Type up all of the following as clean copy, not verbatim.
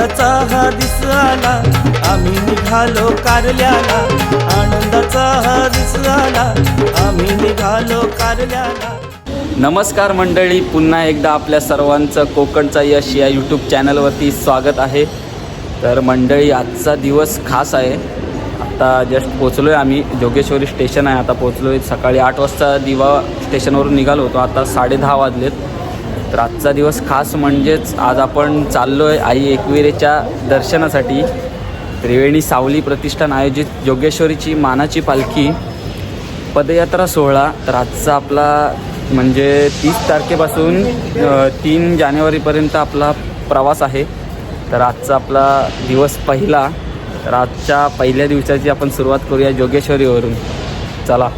आनंदाचा हा दिस आला, आम्ही निघालो कारल्याला. आनंदाचा हा दिस आला, आम्ही निघालो कारल्याला. नमस्कार मंडळी, पुन्हा एकदा आपल्या सर्वांचं कोकणचा यश या यूट्यूब चॅनलवरती स्वागत आहे. तर मंडळी, आजचा दिवस खास आहे. आता जस्ट पोचलो आहे आम्ही, जोगेश्वरी स्टेशन आहे. आता पोचलो आहे. सकाळी 8 वाजता दिवा स्टेशनवरून निघालो होतो, आता 10:30 वाजलेत. तर आजचा दिवस खास म्हणजेच आज आपण चाललो आहे आई एकविरेच्या दर्शनासाठी. त्रिवेणी सावली प्रतिष्ठान आयोजित जोगेश्वरीची मानाची पालखी पदयात्रा सोहळा. तर आजचा आपला म्हणजे 30 तारखेपासून 3 जानेवारीपर्यंत आपला प्रवास आहे. तर आजचा आपला दिवस पहिला. तर आजच्या पहिल्या दिवसाची आपण सुरुवात करूया जोगेश्वरीवरून. चला.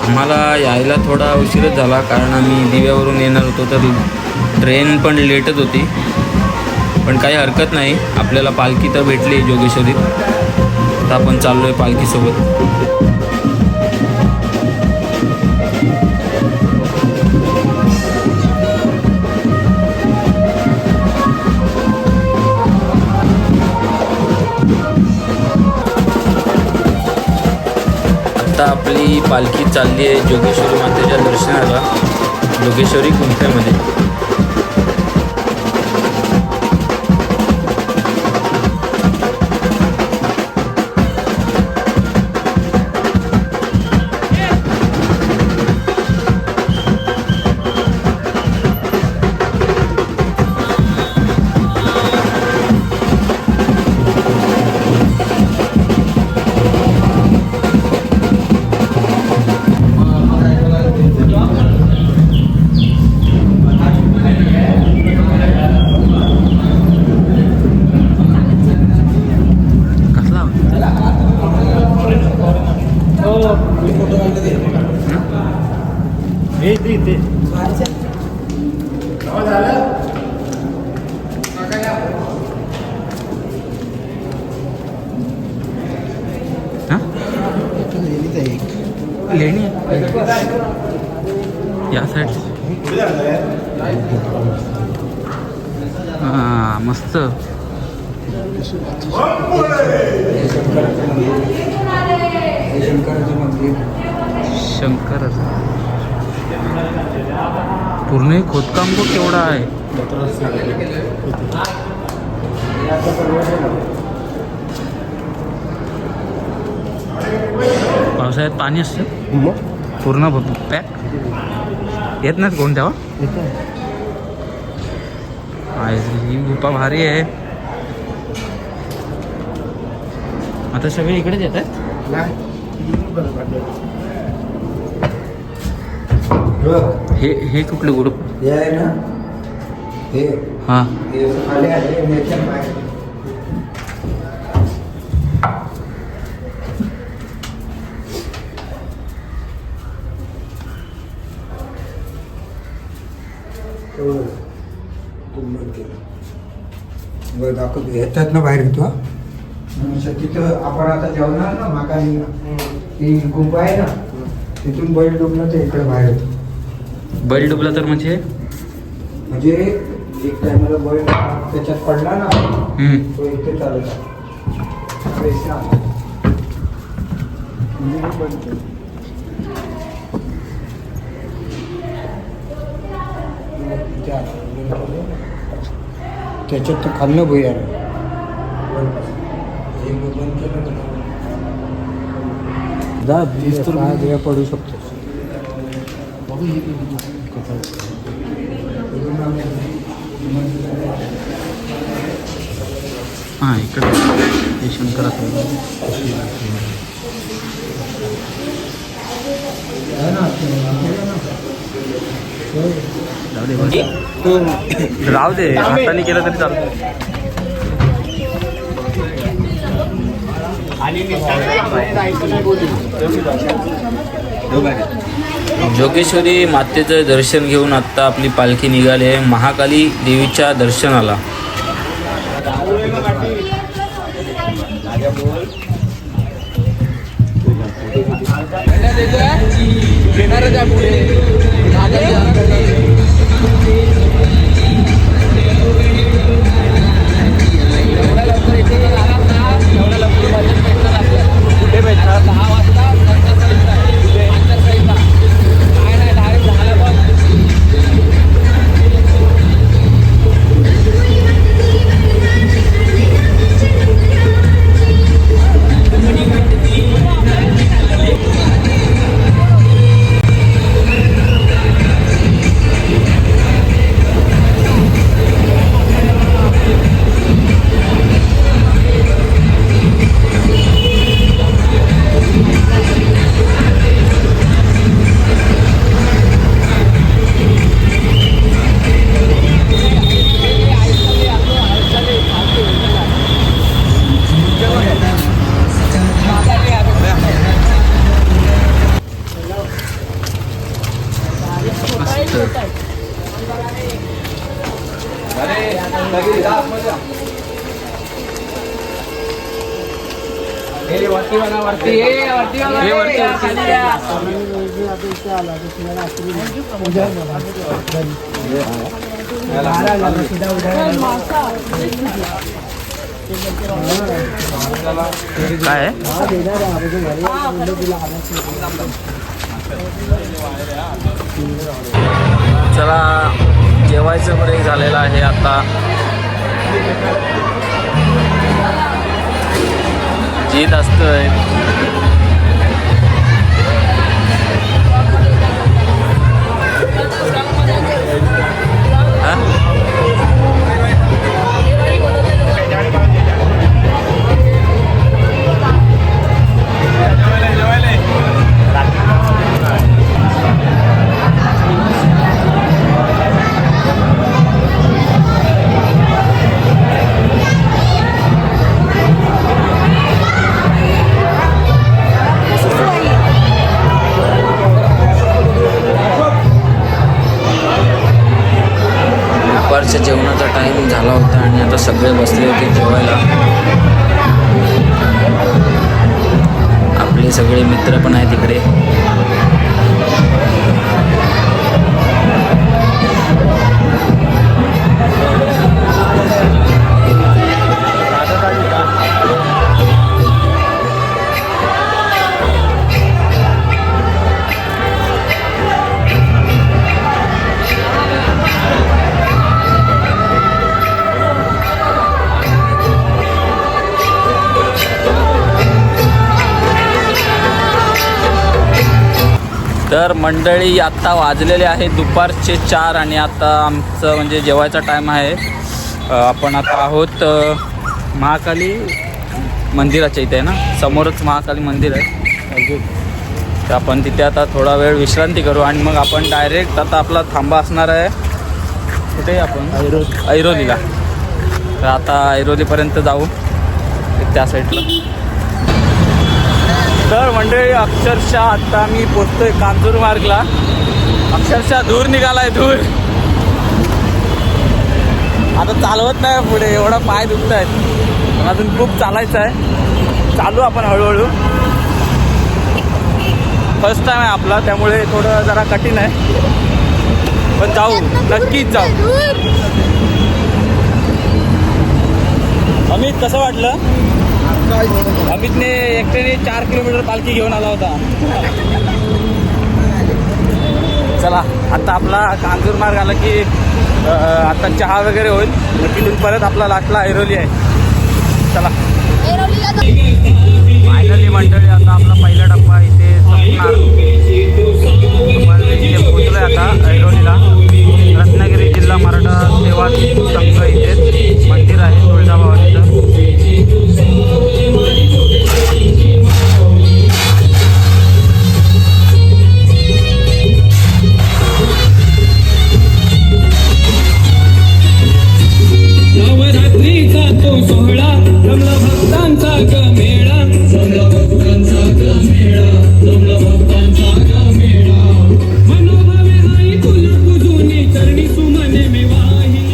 आम्हाला यायला थोडा उशीरच झाला, कारण आम्ही दिव्यावरून येणार होतो. तर ट्रेन पण लेटच होती, पण काही हरकत नाही. आपल्याला पालखी तर भेटली जोगेश्वरीत. आता आपण चाललो आहे पालखीसोबत. आता आपली पालखी चालली आहे जोगेश्वरी मातेच्या दर्शनाला, जोगेश्वरी गुंफ्यामध्ये. लेणी या साईड. हां, मस्त. शंकराचं पूर्ण हे खोदकाम बघ केवढा आहे. पावसाळ्यात पाणी असतं पूर्ण पॅक. येत नाहीत कोण तेव्हा. ही गुफा भारी आहे. आता सगळे इकडेच येत आहेत. हे कुठले ग्रुप आहे ना हे? हां, दाखवतो. ह्याच्यात ना बाहेर येतो. तिथं आपण आता जेवणार ना, माका ती गुंफा आहे ना, तिथून बैल डुबला तर इकडे बाहेर येतो. बैल डुबला तर म्हणजे एक टायमाला बैल त्याच्यात पडला ना, तो इथे चालत त्याच्यात तर खाल्लं भुयार पडू शकतो. हां, इकडे शंकराचं राहू दे, हाताने केलं तरी चालतं. जोगेश्वरी मातेचं दर्शन घेऊन आत्ता आपली पालखी निघाली आहे महाकाली देवीच्या दर्शनाला. कुठे भेटणार? 10 वाजता काय आहे? चला जेवायचं ब्रेक झालेलं आहे आता. जीत असतोय दुपारच्या जेवणाचा टाइम झाला होता आणि आता सगळे बसले होते जेवायला. आपले सगळे मित्र पण आहेत तिकडे. तर मंडळी आत्ता वाजलेले आहे दुपारचे 4 आणि आता आमचं म्हणजे जेवायचा टाईम आहे. आपण आता आहोत महाकाली मंदिराच्या इथे आहे ना, समोरच महाकाली मंदिर आहे. तर आपण तिथे आता थोडा वेळ विश्रांती करू आणि मग आपण डायरेक्ट आता आपला थांबा असणार आहे कुठे आपण ऐरोलीला. तर आता ऐरोलीपर्यंत जाऊ त्या साईडला. तर मंडळी अक्षरशः आता मी पोचतोय कांजूरमार्गला. अक्षरशः धूर निघालाय धूर. आता चालवत नाही पुढे, एवढा पाय दुखत आहेत. अजून खूप चालायचं आहे. चालू आपण हळूहळू. फर्स्ट टाइम आहे आपला त्यामुळे थोडं जरा कठीण आहे, पण जाऊ नक्कीच जाऊ. अमित कसं वाटलं? अमितने एकट्याने 4 किलोमीटर पालखी घेऊन आला होता. चला आता आपला कांजूर मार्ग आला की आता चहा वगैरे होईल. तिथून परत आपला लास्टला ऐरोली आहे. चला फायनली मंडळी आता आपला पहिला डब्बा इथे संपणार. इथे पोचलोय आता ऐरोलीला. रत्नागिरी जिल्हा मराठा सेवा संघ इथे मंदिर आहे तुळजाभवानीचं. नवरात्रीचा तो सोहळा जमला भक्तांचा गमेळा, जमला भक्तांचा गमेळा, जमला भक्तांचा गमेळा. मनोभावे आई तुला पूजूनी चरणी सुमने मी वाही.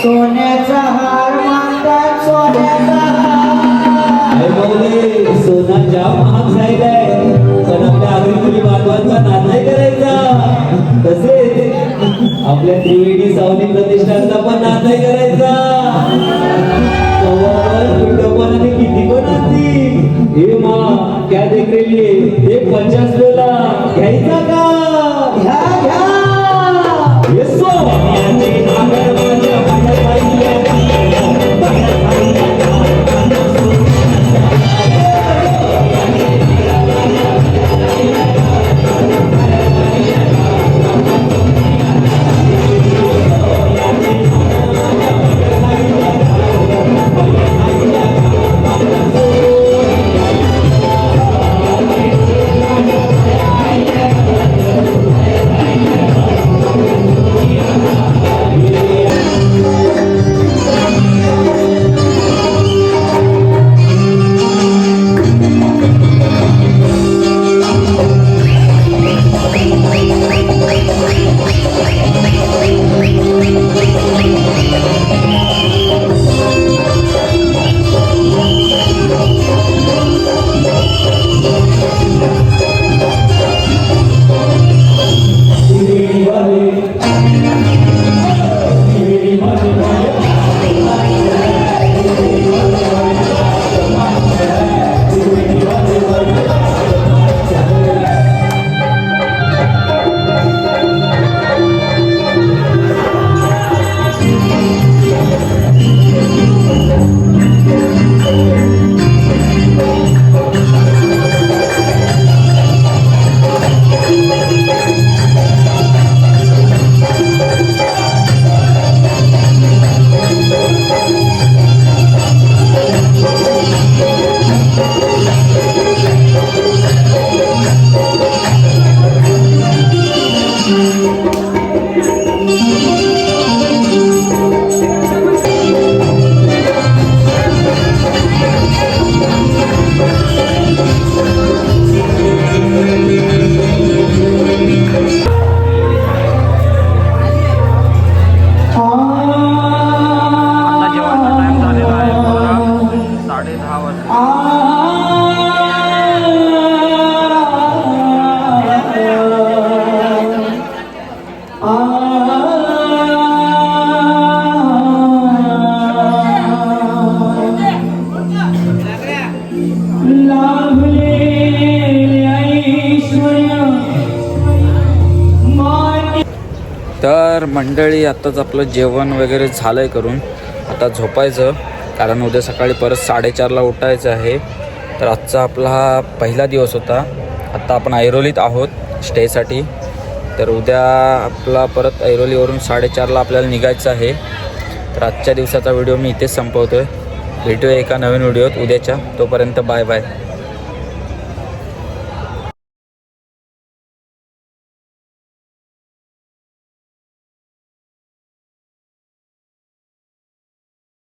सोन्याचा हार मानतात सोन्याचा सोना जाम महाग झालेलाय पण आपल्या आग्रही बांधवांचा नाद नाही करायचा तसेच आपल्या त्रिवेणी सावली प्रतिष्ठानचा पण नाद नाही करायचा कुटुंबाने किती कोण असतील हे मा क्या देख रही है एक 50 वेळा घ्यायचा का घ्या घ्या येसो तर मंडळी आत्ताच आपलं जेवण वगैरे झालं आहे करून आता झोपायचं, कारण उद्या सकाळी परत 4:30ला उठायचं आहे. तर आजचा आपला हा पहिला दिवस होता. आत्ता आपण ऐरोलीत आहोत स्टेसाठी. तर उद्या आपला परत ऐरोलीवरून 4:30ला आपल्याला निघायचं आहे. तर आजच्या दिवसाचा व्हिडिओ मी इथेच संपवतो आहे. भेटूया एका नवीन व्हिडिओत उद्याच्या. तोपर्यंत बाय बाय.